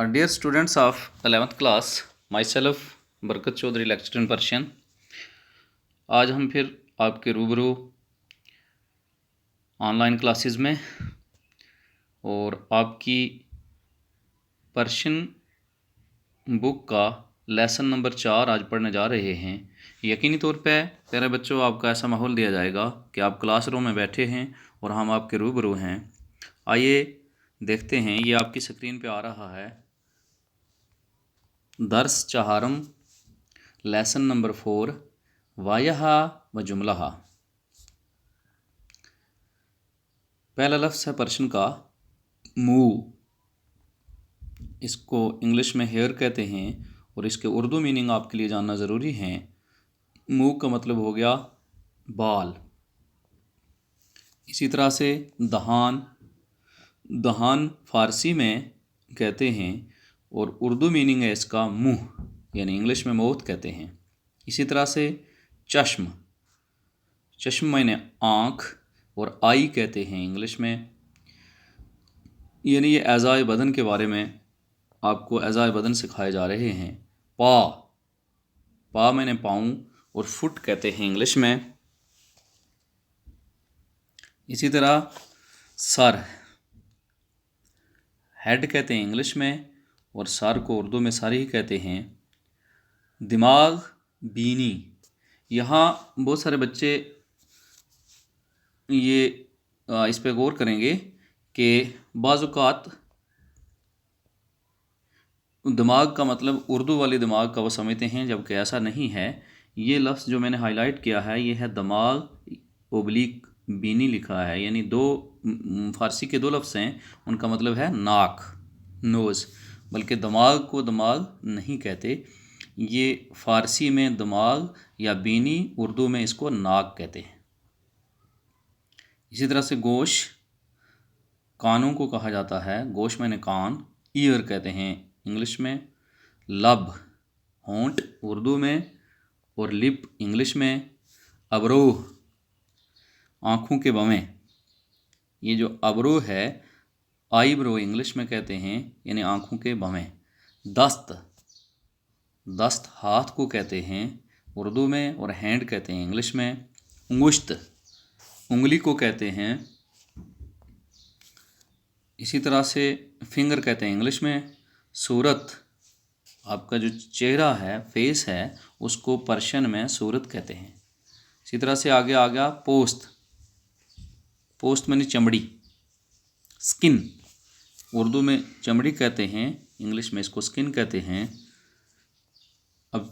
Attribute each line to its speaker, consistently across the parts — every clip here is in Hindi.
Speaker 1: Dear students of 11th class, myself बरकत चौधरी लेक्चर इन पर्शियन। आज हम फिर आपके रूबरू ऑनलाइन क्लासेस में और आपकी पर्शियन बुक का लेसन नंबर 4 आज पढ़ने जा रहे हैं। यकीनी तौर पे प्यारे बच्चों, आपका ऐसा माहौल दिया जाएगा कि आप क्लासरूम में बैठे हैं और हम आपके रूबरू हैं। आइए देखते हैं, ये आपकी स्क्रीन पे आ रहा है दर्स चहारम लेसन नंबर 4 वायहा व जुमलहा। पहला लफ्ज़ है पर्शियन का मुँह। इसको इंग्लिश में हेयर कहते हैं और इसके उर्दू मीनिंग आपके लिए जानना ज़रूरी है। मुँह का मतलब हो गया बाल। इसी तरह से दहान, दहान फ़ारसी में कहते हैं और उर्दू मीनिंग है इसका मुँह, यानी इंग्लिश में मौत कहते हैं। इसी तरह से चश्म, चश्म माने आँख और आई कहते हैं इंग्लिश में, यानी ये अज़ाए बदन के बारे में आपको अज़ाए बदन सिखाए जा रहे हैं। पा, पा माने पाँव और फुट कहते हैं इंग्लिश में। इसी तरह सर, हेड कहते हैं इंग्लिश में और सर को उर्दू में सर ही कहते हैं। दिमाग, बीनी, यहाँ बहुत सारे बच्चे ये इस पे गौर करेंगे कि बाज़-औक़ात दिमाग का मतलब उर्दू वाले दिमाग का वो समझते हैं, जबकि ऐसा नहीं है। ये लफ्ज़ जो मैंने हाईलाइट किया है ये है दिमाग ओब्लिक बीनी लिखा है, यानी दो फ़ारसी के दो लफ्ज़ हैं, उनका मतलब है नाक, नोज़, बल्कि दिमाग को दिमाग नहीं कहते। ये फ़ारसी में दिमाग या बीनी, उर्दू में इसको नाक कहते हैं। इसी तरह से गोश, कानों को कहा जाता है, गोश माने कान, ईयर कहते हैं इंग्लिश में। लब, होंठ उर्दू में और लिप इंग्लिश में। अबरोह, आँखों के बवें, ये जो अबरोह है आईब्रो इंग्लिश में कहते हैं, यानी आँखों के बवें। दस्त, दस्त हाथ को कहते हैं उर्दू में और हैंड कहते हैं इंग्लिश में। उंगुश्त, उंगली को कहते हैं। इसी तरह से फिंगर कहते हैं इंग्लिश में। सूरत, आपका जो चेहरा है, फेस है, उसको पर्शियन में सूरत कहते हैं। इसी तरह से आगे आ गया पोस्त, पोस्त माने चमड़ी। स्किन, उर्दू में चमड़ी कहते हैं, इंग्लिश में इसको स्किन कहते हैं। अब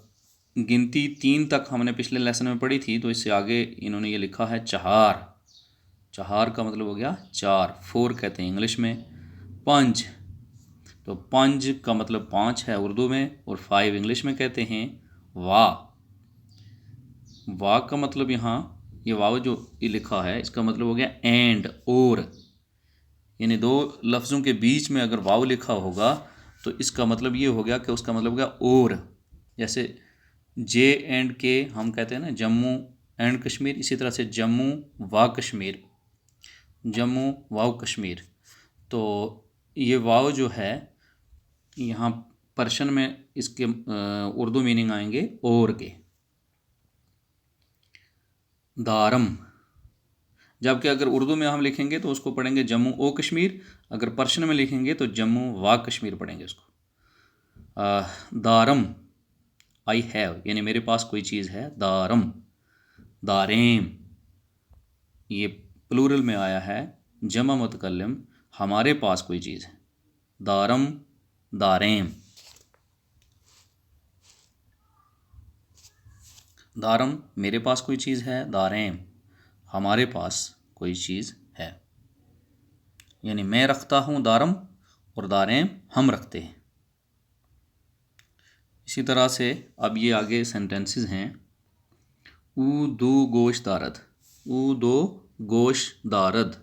Speaker 1: गिनती 3 तक हमने पिछले लेसन में पढ़ी थी, तो इससे आगे इन्होंने ये लिखा है चहार। चहार का मतलब हो गया 4, 4 कहते हैं इंग्लिश में। पंज, तो पंज का मतलब 5 है उर्दू में और 5 इंग्लिश में कहते हैं। वाह, वाह का मतलब यहाँ ये वाव जो ये लिखा है इसका मतलब हो गया एंड, और, यानी दो लफ्ज़ों के बीच में अगर वाव लिखा होगा तो इसका मतलब ये हो गया कि उसका मतलब हो गया और। जैसे जे एंड के हम कहते हैं ना, जम्मू एंड कश्मीर, इसी तरह से जम्मू व कश्मीर, जम्मू वाव कश्मीर। तो ये वाव जो है यहाँ पर्शियन में इसके उर्दू मीनिंग आएंगे और के। दारम, जबकि अगर उर्दू में हम लिखेंगे तो उसको पढ़ेंगे जम्मू ओ कश्मीर, अगर पर्शियन में लिखेंगे तो जम्मू व कश्मीर पढ़ेंगे उसको। दारम, आई हैव, यानी मेरे पास कोई चीज़ है। दारम, दारेम, ये प्लूरल में आया है, जमा मुतकल्लिम, हमारे पास कोई चीज़ है। दारम, दारेम, दारम मेरे पास कोई चीज़ है, दारेम हमारे पास कोई चीज़ है, यानी मैं रखता हूँ दारम और दारेम हम रखते हैं। इसी तरह से अब ये आगे सेंटेंसेस हैं। ऊ दो गोश दारद, ऊ दो गोश दारद,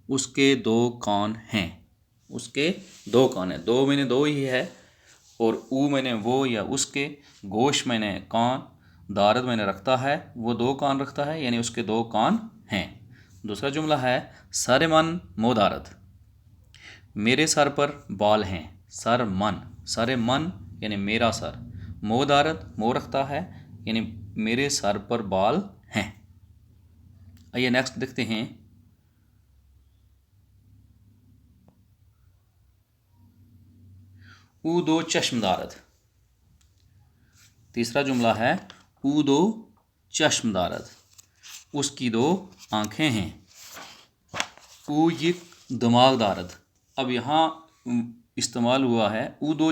Speaker 1: उसके 2 कान हैं, उसके 2 कान हैं। 2 मैंने 2 ही है और ऊ मैंने वो या उसके, गोश मैंने कान, दारद मैंने रखता है, वो 2 कान रखता है, यानी उसके 2 कान हैं। दूसरा जुमला है सर मन मोदारद, मेरे सर पर बाल हैं। सर मन, सर मन यानी मेरा सर। मो दारद, मो रखता है यानी मेरे सर पर बाल हैं। आइए नेक्स्ट देखते हैं। ऊ दो चश्मदारद। तीसरा जुमला है ऊ दो चश्मदारद, उसकी दो आंखें हैं। ऊ ये दिमागदारद, अब यहाँ इस्तेमाल हुआ है ऊ दो,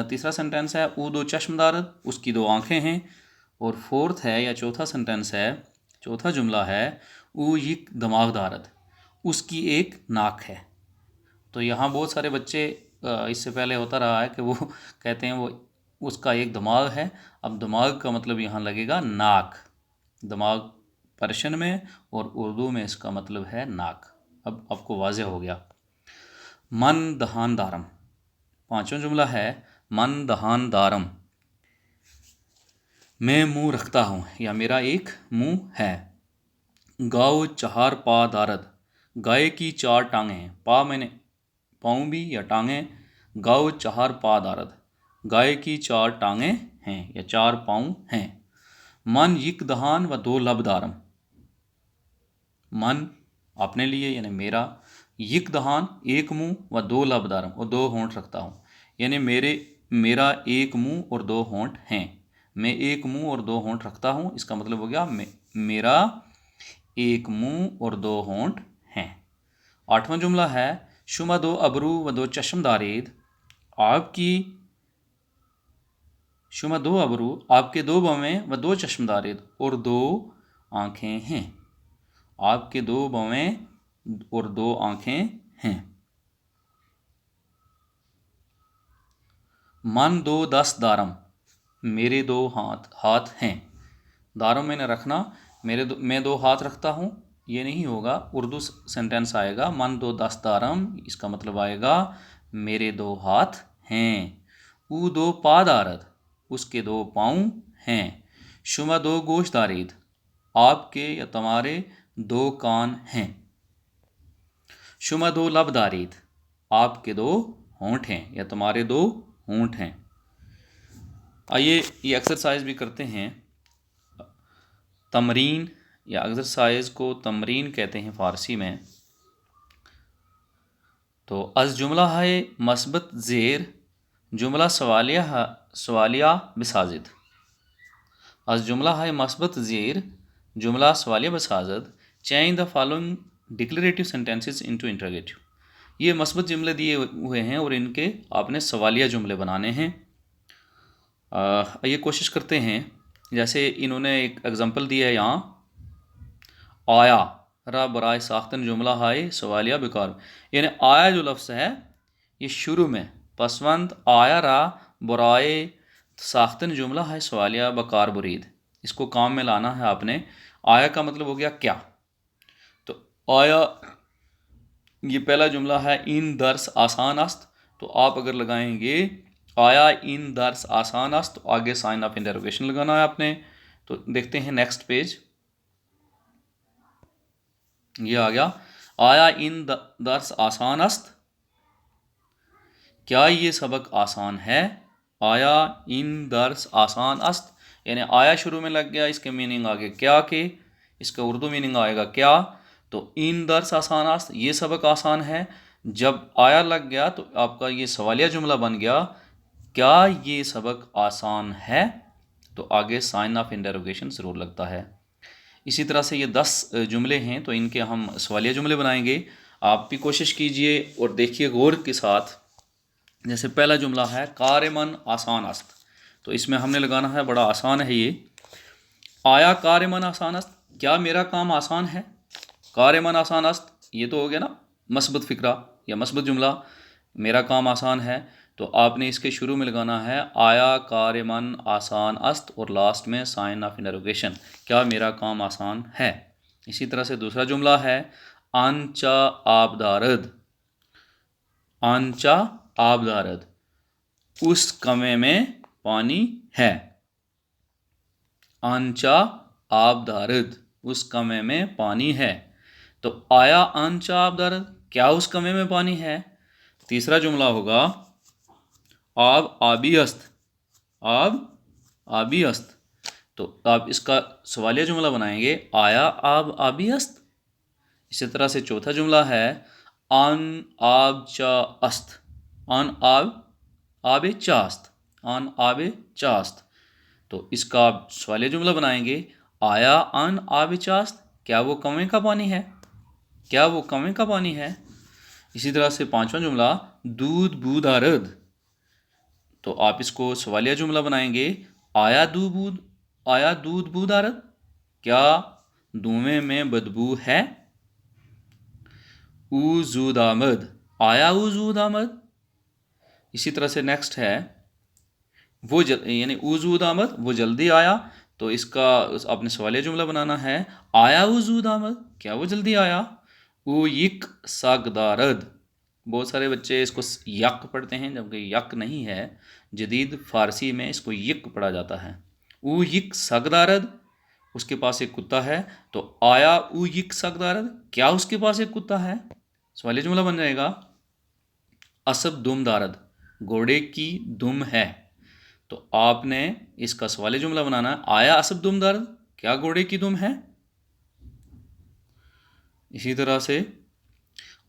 Speaker 1: तीसरा सेंटेंस है ऊ दो चश्मदारद, उसकी दो आंखें हैं। और फोर्थ है या चौथा सेंटेंस है, चौथा जुमला है ऊ ये दिमागदारद, उसकी एक नाक है। तो यहाँ बहुत सारे बच्चे, इससे पहले होता रहा है कि वो कहते हैं वो उसका एक दिमाग है। अब दिमाग का मतलब यहाँ लगेगा नाक। दिमाग पर्शियन में और उर्दू में इसका मतलब है नाक। अब आपको वाज़ेह हो गया। मन दहान दारम, पांचवा जुमला है मन दहान दारम, मैं मुंह रखता हूँ या मेरा एक मुंह है। गाओ चहार पा दारद, गाय की चार टांगें हैं। पा मैंने पाँव भी या टांगें। गाओ चहार पा दारद, गाय की चार टांगें हैं या चार पाँव हैं। मन यिक दहान व दो लब दारम, मन अपने लिए यानी मेरा, यिक दहान एक मुंह व दो लब दारम और दो होंठ रखता हूँ, यानी मेरा एक मुंह और दो होंठ हैं। मैं एक मुंह और दो होंठ रखता हूँ, इसका मतलब हो गया मेरा एक मुंह और दो होंठ हैं। आठवां जुमला है शुमा दो अबरू व दो चश्मदारेद, आपकी शुमा दो अबरू, आपके दो बवें व दो चश्मदारेद और दो आंखें हैं। आपके दो बवें और दो आंखें हैं। मन दो 10 दारम, मेरे दो हाथ हैं। दारम मैंने रखना, मैं दो हाथ रखता हूँ, ये नहीं होगा। उर्दू सेंटेंस आएगा मन दो 10 दारम, इसका मतलब आएगा मेरे दो हाथ हैं। ऊ दो पा दारद, उसके दो पाँव हैं। शुमा दो गोश्त दारीद, आपके या तुम्हारे दो कान हैं। शुमा दो लब दारीद, आपके दो होंठ हैं या तुम्हारे दो होंठ हैं। आइए ये एक्सरसाइज भी करते हैं। तमरीन या एक्सरसाइज को तमरीन कहते हैं फ़ारसी में। तो अज जुमला है मस्बत ज़ेर, जुमला सवालिया बिसाजिद। अज जुमला है मस्बत ज़ेर, जुमला सवालिया बिसाजिद। Change the following declarative sentences into interrogative. ये मस्बत जुमले दिए हुए हैं और इनके आपने सवालिया जुमले बनाने हैं। ये कोशिश करते हैं। जैसे इन्होंने एक एग्जांपल दिया है यहाँ, आया रा बराए साख्तन जुमला हाय सवालिया बेकार, यानी आया जो लफ्ज़ है ये शुरू में पसवंत आया रा बराए साख्तन जुमला है सवालिया बकार बुरीद, इसको काम में लाना है आपने। आया का मतलब हो गया क्या, तो आया ये पहला जुमला है इन दर्स आसान अस्त, तो आप अगर लगाएंगे आया इन दर्स आसान अस्त तो आगे साइन ऑफ इंटरोगेशन लगाना है आपने। तो देखते हैं नेक्स्ट पेज, ये आ गया आया इन दर्स आसान अस्त, क्या ये सबक आसान है। आया इन दर्स आसान अस्त यानी आया शुरू में लग गया, इसके मीनिंग आगे क्या के, इसका उर्दू मीनिंग आएगा क्या। तो इन दर्स आसान अस्त ये सबक आसान है, जब आया लग गया तो आपका ये सवालिया जुमला बन गया, क्या ये सबक आसान है, तो आगे साइन ऑफ इंटरोगेशन ज़रूर लगता है। इसी तरह से ये 10 जुमले हैं, तो इनके हम सवालिया जुमले बनाएंगे। आप भी कोशिश कीजिए और देखिए गौर के साथ। जैसे पहला जुमला है कारमन आसान अस्त, तो इसमें हमने लगाना है, बड़ा आसान है ये। आया कारमन आसान अस्त, क्या मेरा काम आसान है। कारमन आसान अस्त ये तो हो गया ना मस्बत फ़िक्रा या मस्बत जुमला, मेरा काम आसान है। तो आपने इसके शुरू में लगाना है आया कारमन आसान अस्त और लास्ट में साइन ऑफ इंटरोगेशन, क्या मेरा काम आसान है। इसी तरह से दूसरा जुमला है आंचा आबदारद, आंचा आबदारद, उस कमे में पानी है। आंचा आबदारद, उस कमे में पानी है। तो आया आंचा आबदारद, क्या उस कमे में पानी है। तीसरा जुमला होगा आब आबी अस्त, आब आबी अस्त। तो आप इसका सवालिया जुमला बनाएंगे, आया आब आबी अस्त। इसी तरह से चौथा जुमला है, अन आब चा अस्त, अन आब आबे चा अस्त, अन आबे चा अस्त। तो इसका आप सवालिया जुमला बनाएंगे, आया अन आबे चा अस्त, क्या वो कुएं का पानी है, क्या वो कुएं का पानी है। इसी तरह से पांचवा जुमला, दूध बूद आरद। तो आप इसको सवालिया जुमला बनाएंगे, आया दूध बूद, आया दूध बूद आरद, क्या धुएं में बदबू है। उजूद आमद, आया उजूद आमद। इसी तरह से नेक्स्ट है, वो यानी उजूद आमद, वो जल्दी आया। तो इसका आपने सवालिया जुमला बनाना है, आया उजूद आमद, क्या वो जल्दी आया। वो यक सागदारद। बहुत सारे बच्चे इसको यक पढ़ते हैं, जबकि यक नहीं है, जदीद फ़ारसी में इसको यक पढ़ा जाता है। वो यक सागदारद, उसके पास एक कुत्ता है। तो आया वो यक सागदारद, क्या उसके पास एक कुत्ता है। सवालिया जुमला बन जाएगा, असब दुम दारद, घोड़े की दुम है। तो आपने इसका सवालिया जुमला बनाना है, आया असब दुम दारद, क्या घोड़े की दुम है। इसी तरह से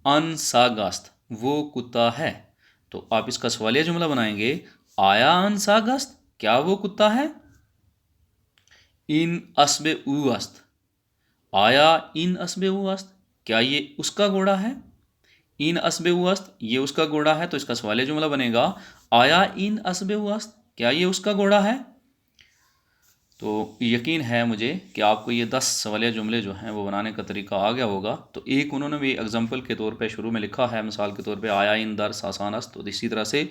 Speaker 1: अनसागास्त, वो कुत्ता है। तो आप इसका सवालिया जुमला बनाएंगे, आया अनसागास्त, क्या वो कुत्ता है। इन असबे उ अस्त, आया इन असबे उ अस्त, क्या ये उसका घोड़ा है। इन असबे उ अस्त, ये उसका घोड़ा है। तो इसका सवालिया जुमला बनेगा, आया इन असबे उ अस्त, क्या ये उसका घोड़ा है। तो यकीन है मुझे कि आपको ये 10 सवालिया जुमले जो हैं वो बनाने का तरीका आ गया होगा। तो एक उन्होंने भी एग्जाम्पल के तौर पे शुरू में लिखा है, मिसाल के तौर पे, आया इन दर्स आसान अस्त। तो इसी तरह से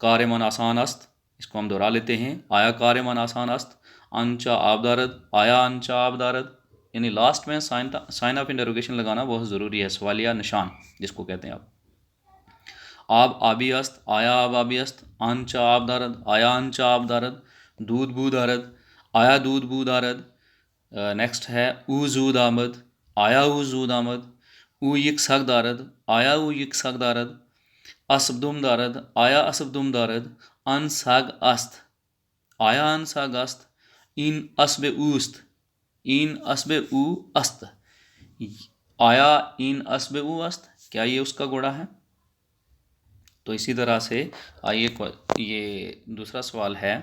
Speaker 1: कारमन आसान अस्त, इसको हम दोहरा लेते हैं, आया कारमन आसान अस्त। अनचा आबदारद, आया अनचा आबदारद। यानी लास्ट में साइन ऑफ इंटरोगेशन लगाना बहुत ज़रूरी है, सवालिया निशान जिसको कहते हैं आप। आब आबी अस्त, आया आब आबी अस्त। अनचा आबदारद, आया अनचा आबदारद। दूध बूद आरद, आया दूध बूद आरद। नेक्स्ट है ऊजूद आमद, आया ऊजूद आमद। ऊ यक सग दारद, आया ऊ यक सग दारद। असबदुम दारद, आया असबदुम दारद। अन साग अस्त, आया अन साग अस्त। इन असबे ऊस्त, इन असबे ऊ अस्त, आया इन असबे ऊ अस्त, क्या ये उसका घोड़ा है। तो इसी तरह से आइए, ये दूसरा सवाल है,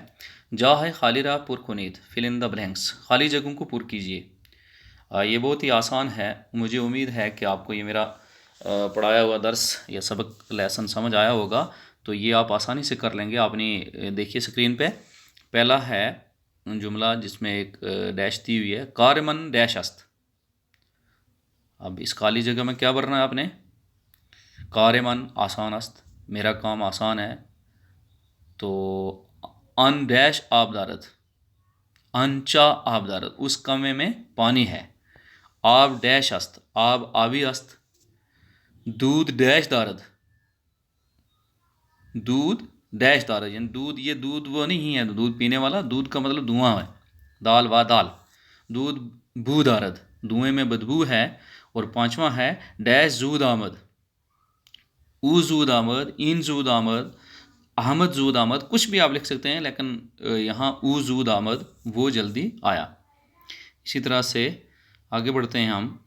Speaker 1: जा है खाली राह पुर खुनीत, फिल इन द ब्लैंक्स, खाली जगहों को पुर कीजिए। ये बहुत ही आसान है। मुझे उम्मीद है कि आपको ये मेरा पढ़ाया हुआ दर्स या सबक लेसन समझ आया होगा। तो ये आप आसानी से कर लेंगे। आपने देखिए स्क्रीन पे, पहला है जुमला जिसमें एक डैश दी हुई है, कारमन डैश अस्त। अब इस खाली जगह में क्या भरना है आपने, कारमन आसान अस्त, मेरा काम आसान है। तो अन डैश आबदारत, अनचा आबदारत, उस कमे में पानी है। आब डैश अस्त, आब आबी अस्त। दूध डैश दारद, दूध डैश दारद, यानी दूध, ये दूध वो नहीं है दूध पीने वाला, दूध का मतलब धुआं है, दाल व दाल। दूध बू दारद, धुएं में बदबू है। और पांचवा है डैश जूद आमद, ऊ जूद आमद, इन जूद आमद, अहमद जूद आमद, कुछ भी आप लिख सकते हैं, लेकिन यहाँ ऊ जूद आमद, वो जल्दी आया। इसी तरह से आगे बढ़ते हैं हम।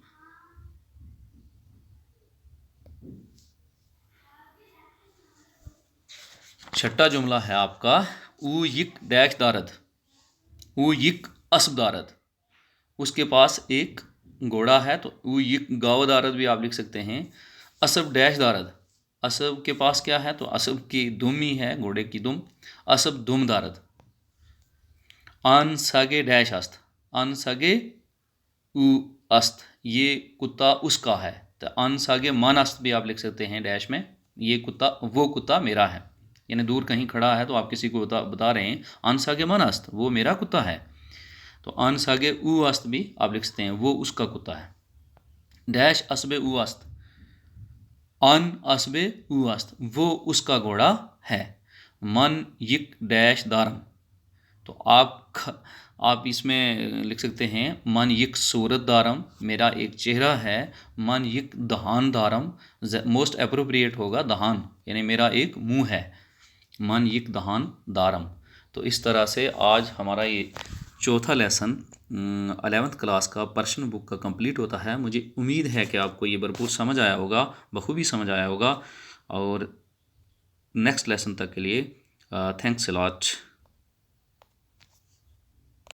Speaker 1: छठा जुमला है आपका, ऊ यक डैश दारद, ऊ यक असब दारद, उसके पास एक घोड़ा है। तो ऊ यक गाव दारद भी आप लिख सकते हैं। असब डैश दारद, असब के पास क्या है, तो असब की दुम ही है, घोड़े की दुम। असब दुम दारद। अन सगे डैश अस्त, अन सगे ऊ अस्त, ये कुत्ता उसका है। तो अन सगे मन अस्त भी आप लिख सकते हैं डैश में, ये कुत्ता, वो कुत्ता मेरा है। यानी दूर कहीं खड़ा है तो आप किसी को बता रहे हैं, अन सगे मन अस्त, वो मेरा कुत्ता है। तो अन सगे ऊ अस्त भी आप लिख सकते हैं, वो उसका कुत्ता है। डैश असबे ऊ अस्त, अन असबे ऊ अस्त, वो उसका घोड़ा है। मन यक डैश दारम। तो आप इसमें लिख सकते हैं, मन यक सूरत दारम, मेरा एक चेहरा है। मन यक दहान दारम, मोस्ट अप्रोप्रिएट होगा दहान, यानी मेरा एक मुंह है। मन यिक दहान दारम। तो इस तरह से आज हमारा ये चौथा लेसन 11th क्लास का पर्सन बुक का कंप्लीट होता है। मुझे उम्मीद है कि आपको ये भरपूर समझ आया होगा, बखूबी समझ आया होगा। और नेक्स्ट लेसन तक के लिए थैंक्स अ लॉट।